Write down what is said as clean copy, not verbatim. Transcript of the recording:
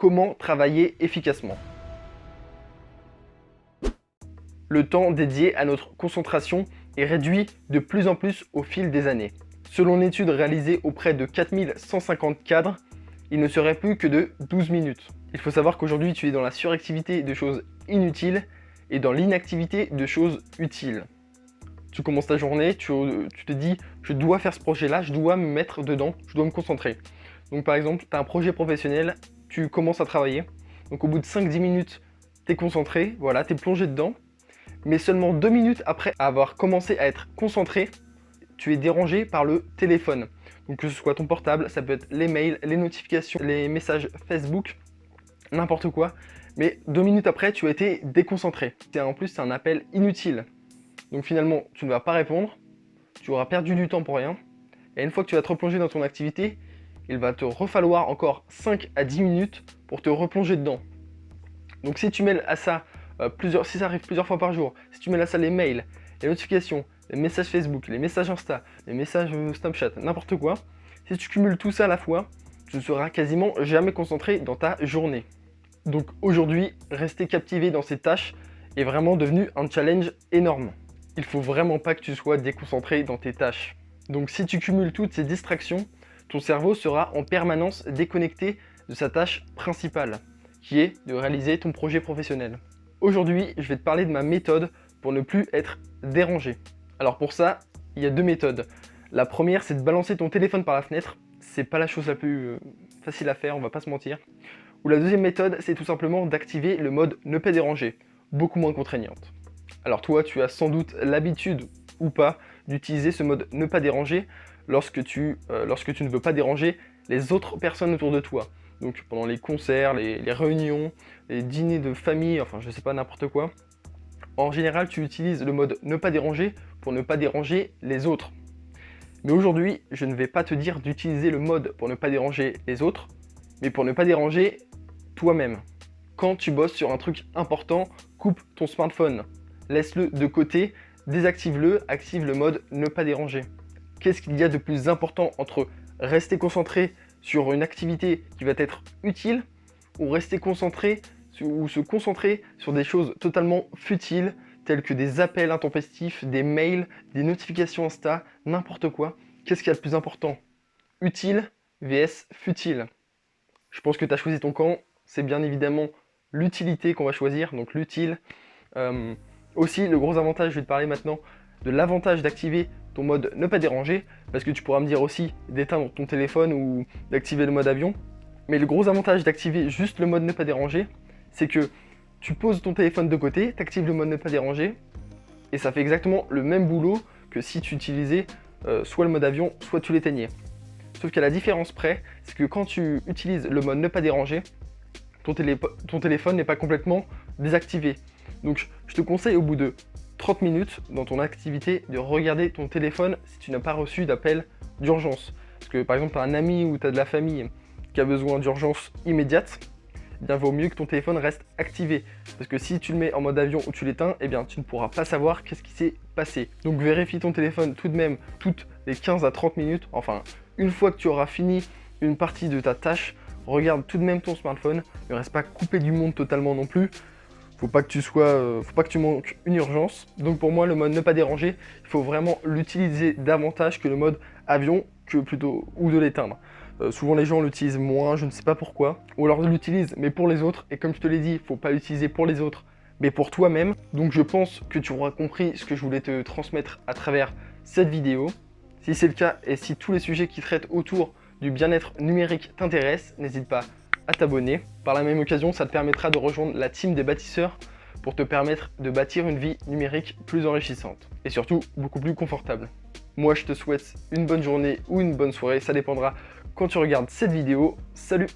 comment travailler efficacement. Le temps dédié à notre concentration est réduit de plus en plus au fil des années. Selon une étude réalisée auprès de 4150 cadres, il ne serait plus que de 12 minutes. Il faut savoir qu'aujourd'hui tu es dans la suractivité de choses inutiles et dans l'inactivité de choses utiles. Tu commences ta journée, tu te dis je dois faire ce projet-là, je dois me mettre dedans, je dois me concentrer. Donc par exemple, tu as un projet professionnel, tu commences à travailler. Donc au bout de 5-10 minutes, tu es concentré, voilà, tu es plongé dedans. Mais seulement 2 minutes après avoir commencé à être concentré, tu es dérangé par le téléphone. Donc que ce soit ton portable, ça peut être les mails, les notifications, les messages Facebook, n'importe quoi. Mais 2 minutes après, tu as été déconcentré. En plus, c'est un appel inutile. Donc finalement, tu ne vas pas répondre, tu auras perdu du temps pour rien. Et une fois que tu vas te replonger dans ton activité, il va te refalloir encore 5 à 10 minutes pour te replonger dedans. Donc si tu mêles à ça, si ça arrive plusieurs fois par jour, si tu mêles à ça les mails, les notifications, les messages Facebook, les messages Insta, les messages Snapchat, n'importe quoi, si tu cumules tout ça à la fois, tu ne seras quasiment jamais concentré dans ta journée. Donc aujourd'hui, rester captivé dans ces tâches est vraiment devenu un challenge énorme. Il faut vraiment pas que tu sois déconcentré dans tes tâches. Donc si tu cumules toutes ces distractions, ton cerveau sera en permanence déconnecté de sa tâche principale, qui est de réaliser ton projet professionnel. Aujourd'hui, je vais te parler de ma méthode pour ne plus être dérangé. Alors pour ça, il y a 2 méthodes. La première, c'est de balancer ton téléphone par la fenêtre. C'est pas la chose la plus facile à faire, on va pas se mentir. Ou la deuxième méthode, c'est tout simplement d'activer le mode ne pas déranger, beaucoup moins contraignante. Alors toi, tu as sans doute l'habitude ou pas d'utiliser ce mode ne pas déranger lorsque tu ne veux pas déranger les autres personnes autour de toi. Donc pendant les concerts, les réunions, les dîners de famille, enfin je sais pas, n'importe quoi. En général, tu utilises le mode ne pas déranger pour ne pas déranger les autres. Mais aujourd'hui, je ne vais pas te dire d'utiliser le mode pour ne pas déranger les autres, mais pour ne pas déranger toi-même. Quand tu bosses sur un truc important, coupe ton smartphone. Laisse-le de côté, désactive-le, active le mode ne pas déranger. Qu'est-ce qu'il y a de plus important entre rester concentré sur une activité qui va être utile ou rester concentré ou se concentrer sur des choses totalement futiles telles que des appels intempestifs, des mails, des notifications Insta, n'importe quoi. Qu'est-ce qu'il y a de plus important? Utile vs futile. Je pense que tu as choisi ton camp, c'est bien évidemment l'utilité qu'on va choisir, donc l'utile. Aussi, le gros avantage, je vais te parler maintenant de l'avantage d'activer ton mode ne pas déranger, parce que tu pourras me dire aussi d'éteindre ton téléphone ou d'activer le mode avion. Mais le gros avantage d'activer juste le mode ne pas déranger, c'est que tu poses ton téléphone de côté, tu actives le mode ne pas déranger, et ça fait exactement le même boulot que si tu utilisais soit le mode avion, soit tu l'éteignais. Sauf qu'à la différence près, c'est que quand tu utilises le mode ne pas déranger, ton téléphone n'est pas complètement désactivé. Donc je te conseille au bout de 30 minutes dans ton activité de regarder ton téléphone si tu n'as pas reçu d'appel d'urgence. Parce que par exemple, tu as un ami ou tu as de la famille qui a besoin d'urgence immédiate, eh bien vaut mieux que ton téléphone reste activé. Parce que si tu le mets en mode avion ou tu l'éteins, eh bien tu ne pourras pas savoir qu'est-ce qui s'est passé. Donc vérifie ton téléphone tout de même toutes les 15 à 30 minutes. Enfin, une fois que tu auras fini une partie de ta tâche, regarde tout de même ton smartphone. Ne reste pas coupé du monde totalement non plus. Faut pas que tu manques une urgence. Donc pour moi, le mode ne pas déranger, il faut vraiment l'utiliser davantage que le mode avion, ou de l'éteindre. Souvent les gens l'utilisent moins, je ne sais pas pourquoi. Ou alors l'utilisent, mais pour les autres. Et comme je te l'ai dit, il ne faut pas l'utiliser pour les autres, mais pour toi-même. Donc je pense que tu auras compris ce que je voulais te transmettre à travers cette vidéo. Si c'est le cas et si tous les sujets qui traitent autour du bien-être numérique t'intéressent, n'hésite pas à t'abonner. Par la même occasion, ça te permettra de rejoindre la team des bâtisseurs pour te permettre de bâtir une vie numérique plus enrichissante et surtout beaucoup plus confortable. Moi, je te souhaite une bonne journée ou une bonne soirée, ça dépendra quand tu regardes cette vidéo. Salut!